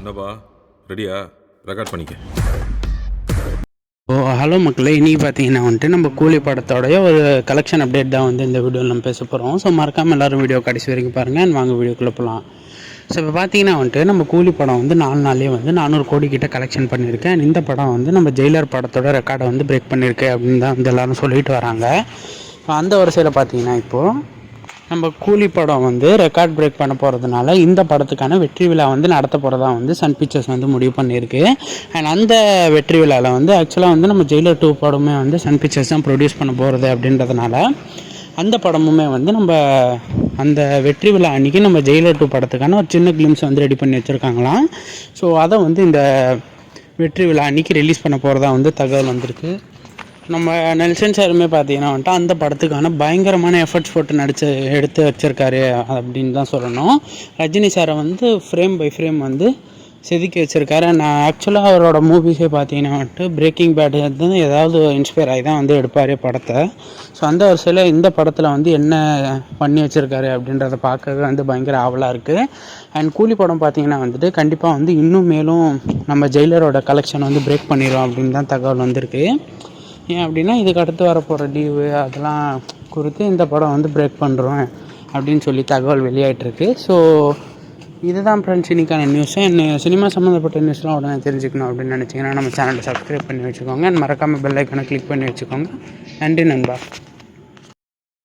என்னப்பா ரெடியா? ரெக்கார்ட் பண்ணிக்க. ஹலோ மக்களே, இன்றைக்கி பார்த்தீங்கன்னா வந்துட்டு நம்ம கூலி படத்தோடைய ஒரு கலெக்ஷன் அப்டேட் தான் வந்து இந்த வீடியோவில் நம்ம பேச போகிறோம். ஸோ மறக்காமல் எல்லோரும் வீடியோ கடைசி வரைக்கும் பாருங்கள். வாங்க வீடியோக்குள்ளே போகலாம். ஸோ இப்போ பார்த்தீங்கன்னா வந்துட்டு நம்ம கூலி படம் வந்து 4 நாள்லேயே வந்து 400 கோடி கிட்ட கலெக்ஷன் பண்ணியிருக்கேன். இந்த படம் வந்து நம்ம ஜெயிலர் படத்தோட ரெக்கார்டை வந்து பிரேக் பண்ணியிருக்கு அப்படின்னு தான் வந்து எல்லோரும் சொல்லிட்டு வராங்க. அந்த வரிசையில் பார்த்தீங்கன்னா இப்போது நம்ம கூலி படம் வந்து ரெக்கார்ட் பிரேக் பண்ண போகிறதுனால இந்த படத்துக்கான வெற்றி விழா வந்து நடத்த போகிறதா வந்து சன் பிக்சர்ஸ் வந்து முடிவு பண்ணியிருக்கு. அண்ட் அந்த வெற்றி விழாவில் வந்து ஆக்சுவலாக வந்து நம்ம ஜெயிலர் 2 படமே வந்து சன் பிக்சர்ஸ் தான் ப்ரொடியூஸ் பண்ண போகிறது அப்படின்றதுனால அந்த படமுமே வந்து நம்ம அந்த வெற்றி விழா அன்றைக்கி நம்ம ஜெயிலர் 2 படத்துக்கான ஒரு சின்ன கிளிம்ஸ் வந்து ரெடி பண்ணி வச்சுருக்காங்களாம். ஸோ அதை வந்து இந்த வெற்றி விழா அன்றைக்கி ரிலீஸ் பண்ண போகிறதா வந்து தகவல் வந்திருக்கு. நம்ம நெல்சன் சாருமே பார்த்தீங்கன்னா வந்துட்டு அந்த படத்துக்கான பயங்கரமான எஃபர்ட்ஸ் போட்டு எடுத்து வச்சுருக்காரு அப்படின்னு தான் சொல்லணும். ரஜினி சாரை வந்து ஃப்ரேம் பை ஃப்ரேம் வந்து செதுக்கி வச்சுருக்காரு. நான் ஆக்சுவலாக அவரோட மூவிஸே பார்த்தீங்கன்னா வந்துட்டு பிரேக்கிங் பேட் வந்து ஏதாவது இன்ஸ்பயர் ஆகி தான் வந்து எடுப்பார் படத்தை. ஸோ அந்த வரிசையில் இந்த படத்தில் வந்து என்ன பண்ணி வச்சுருக்காரு அப்படின்றத பார்க்கவே வந்து பயங்கர ஆவலாக இருக்குது. அண்ட் கூலி படம் பார்த்தீங்கன்னா வந்துட்டு கண்டிப்பாக வந்து இன்னும் மேலும் நம்ம ஜெயிலரோட கலெக்ஷன் வந்து பிரேக் பண்ணிடும் அப்படின்னு தான் தகவல் வந்திருக்கு. ஏன் அப்படின்னா இதுக்கு அடுத்து வரப்போகிற லீவு அதெல்லாம் குறித்து இந்த படம் வந்து பிரேக் பண்ணுறோம் அப்படின்னு சொல்லி தகவல் வெளியாகிட்டுருக்கு. ஸோ இதுதான் ஃப்ரெண்ட்ஸ் இன்றைக்கான நியூஸு. சினிமா சம்மந்தப்பட்ட நியூஸ்லாம் உடனே தெரிஞ்சுக்கணும் அப்படின்னு நினச்சிங்கன்னா நம்ம சேனலை சப்ஸ்கிரைப் பண்ணி வச்சுக்கோங்க. மறக்காமல் பெல் ஐக்கானை கிளிக் பண்ணி வச்சுக்கோங்க. நன்றி நண்பா.